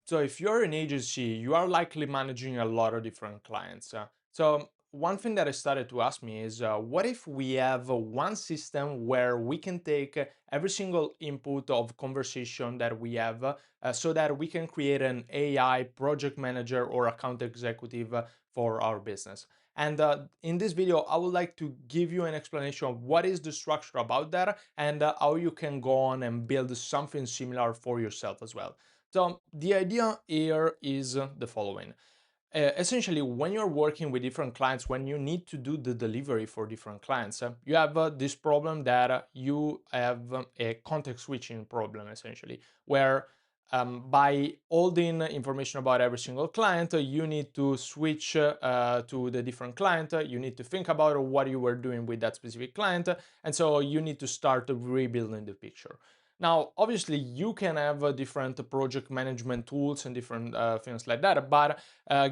So if you're an agency, you are likely managing a lot of different clients. So one thing that I started to ask me is, what if we have one system where we can take every single input of conversation that we have, so that we can create an AI project manager or account executive for our business. And in this video, I would like to give you an explanation of what is the structure about that and how you can go on and build something similar for yourself as well. So the idea here is the following. Essentially, when you're working with different clients, when you need to do the delivery for different clients, you have this problem that you have a context switching problem, essentially, where by holding information about every single client, you need to switch to the different client. You need to think about what you were doing with that specific client. And so you need to start rebuilding the picture. Now, obviously, you can have different project management tools and different things like that, but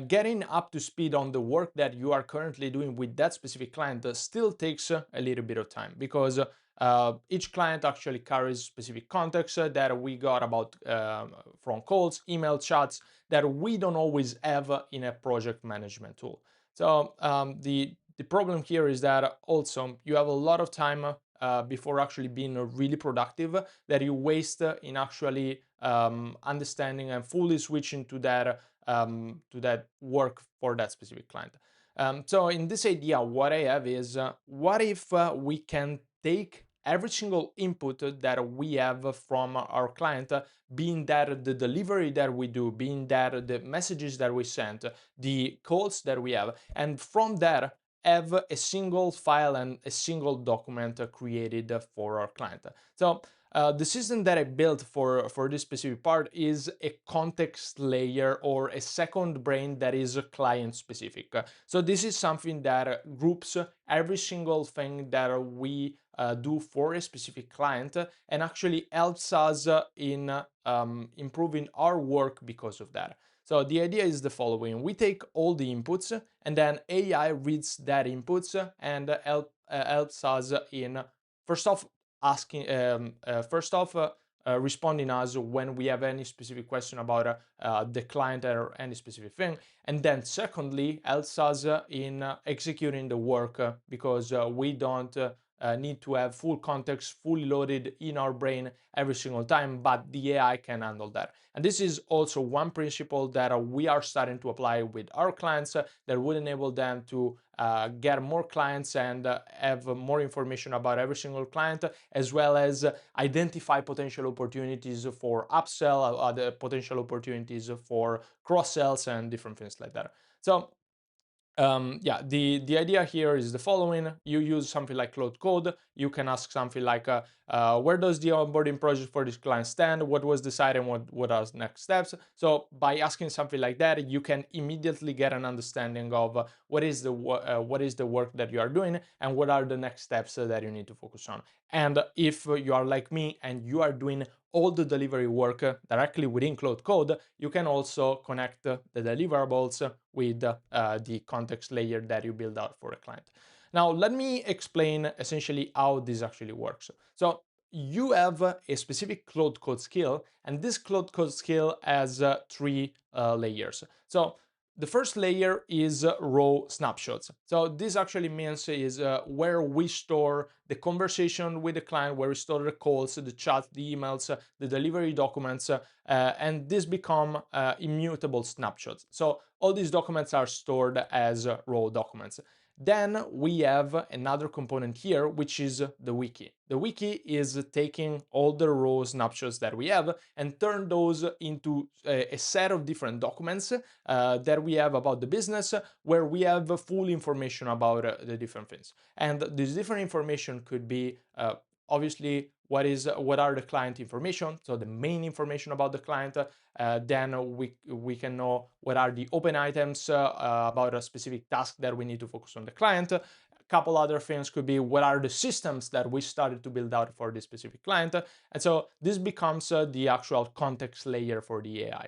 getting up to speed on the work that you are currently doing with that specific client still takes a little bit of time because each client actually carries specific context that we got about from calls, email chats that we don't always have in a project management tool. So the problem here is that also you have a lot of time before actually being really productive that you waste in actually understanding and fully switching to that work for that specific client. So in this idea, what I have is, what if we can take every single input that we have from our client, being that the delivery that we do, being that the messages that we send, the calls that we have, and from there have a single file and a single document created for our client. So the system that I built for this specific part is a context layer or a second brain that is client specific. So this is something that groups every single thing that we do for a specific client and actually helps us in improving our work because of that. So the idea is the following. We take all the inputs and then AI reads that inputs and helps us in, first off, asking first off responding us when we have any specific question about the client or any specific thing, and then secondly helps us in executing the work because we don't need to have full context fully loaded in our brain every single time, but the AI can handle that. And this is also one principle that we are starting to apply with our clients that would enable them to get more clients and have more information about every single client, as well as identify potential opportunities for upsell, other potential opportunities for cross sells, and different things like that. So yeah, the idea here is the following. You use something like Claude Code. You can ask something like, where does the onboarding project for this client stand? What was decided and what are the next steps? So by asking something like that, you can immediately get an understanding of what is the work that you are doing and what are the next steps that you need to focus on. And if you are like me and you are doing all the delivery work directly within Claude Code, you can also connect the deliverables with the context layer that you build out for a client. Now, let me explain essentially how this actually works. So you have a specific Claude Code skill, and this Claude Code skill has three layers. So the first layer is raw snapshots. So this actually means is where we store the conversation with the client, where we store the calls, the chat, the emails, the delivery documents, and this become immutable snapshots. So all these documents are stored as raw documents. Then we have another component here, which is the wiki. The wiki is taking all the raw snapshots that we have and turn those into a set of different documents that we have about the business, where we have full information about the different things. And this different information could be obviously what are the client information, so the main information about the client. Then we can know what are the open items about a specific task that we need to focus on the client. A couple other things could be what are the systems that we started to build out for this specific client. And so this becomes the actual context layer for the AI.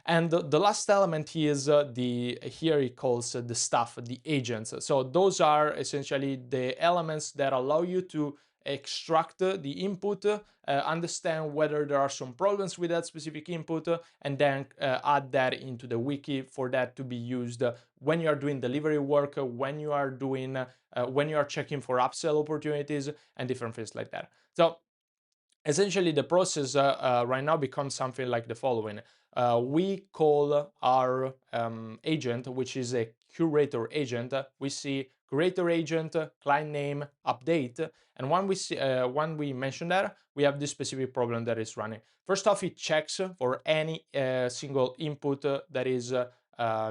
And the last element is here it calls the stuff, the agents. So those are essentially the elements that allow you to extract the input, understand whether there are some problems with that specific input, and then add that into the wiki for that to be used when you are doing delivery work, when you are checking for upsell opportunities and different things like that. So essentially the process right now becomes something like the following. We call our agent, which is a curator agent. We see curator agent, client name, update, and when we mention that, we have this specific problem that is running. First off, it checks for any single input that is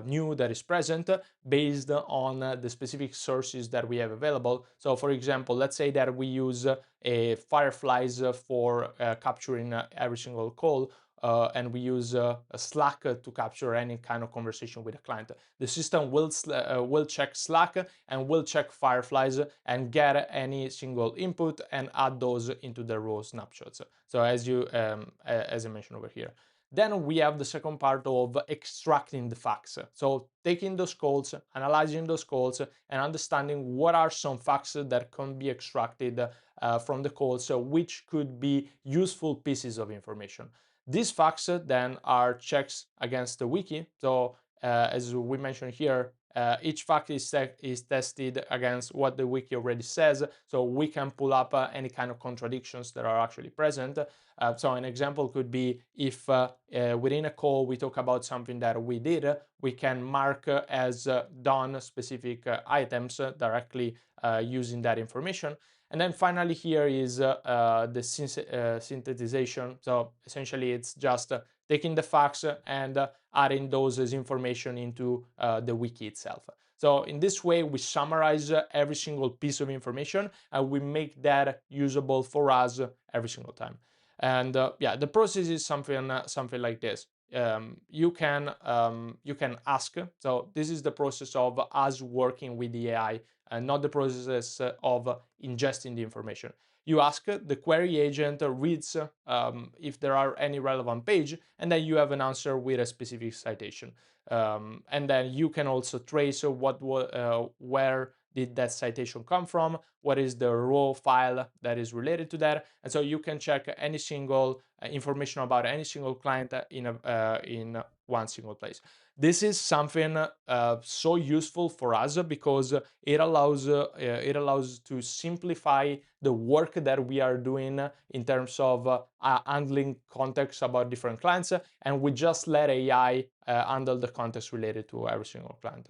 new, that is present, based on the specific sources that we have available. So for example, let's say that we use Fireflies for capturing every single call, and we use Slack to capture any kind of conversation with a client. The system will check Slack and will check Fireflies and get any single input and add those into the raw snapshots. So as I mentioned over here. Then we have the second part of extracting the facts. So taking those calls, analyzing those calls, and understanding what are some facts that can be extracted from the calls, which could be useful pieces of information. These facts then are checks against the wiki. So as we mentioned here, each fact is tested against what the wiki already says, so we can pull up any kind of contradictions that are actually present. So an example could be if within a call we talk about something that we did, we can mark as done specific items directly using that information. And then finally here is the synthesization. So essentially it's just taking the facts and adding those as information into the wiki itself. So in this way, we summarize every single piece of information and we make that usable for us every single time. And yeah, the process is something like this. You can ask. So this is the process of us working with the AI, and not the process of ingesting the information. You ask, the query agent reads if there are any relevant page, and then you have an answer with a specific citation. And then you can also trace where did that citation come from, what is the raw file that is related to that, and so you can check any single information about any single client in one single place. This is something so useful for us because it allows to simplify the work that we are doing in terms of handling context about different clients, and we just let AI handle the context related to every single client.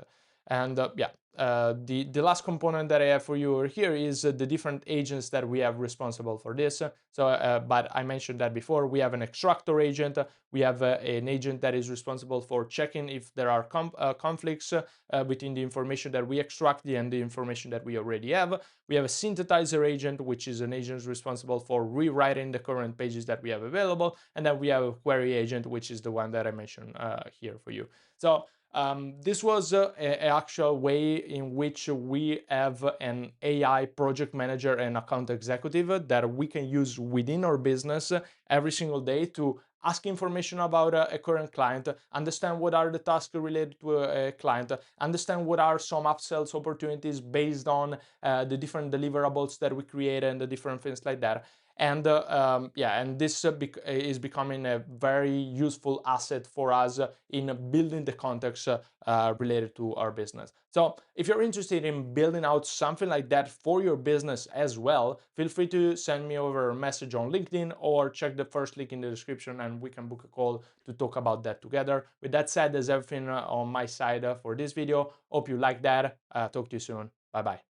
And yeah, the last component that I have for you here is the different agents that we have responsible for this. But I mentioned that before. We have an extractor agent. We have an agent that is responsible for checking if there are conflicts between the information that we extract and the information that we already have. We have a synthesizer agent, which is an agent responsible for rewriting the current pages that we have available. And then we have a query agent, which is the one that I mentioned here for you. So this was an actual way in which we have an AI project manager and account executive that we can use within our business every single day to ask information about a current client, understand what are the tasks related to a client, understand what are some upsells opportunities based on the different deliverables that we create and the different things like that. And yeah, and this is becoming a very useful asset for us in building the context related to our business. So if you're interested in building out something like that for your business as well, feel free to send me over a message on LinkedIn or check the first link in the description and we can book a call to talk about that together. With that said, that's everything on my side for this video. Hope you like that. Talk to you soon. Bye bye.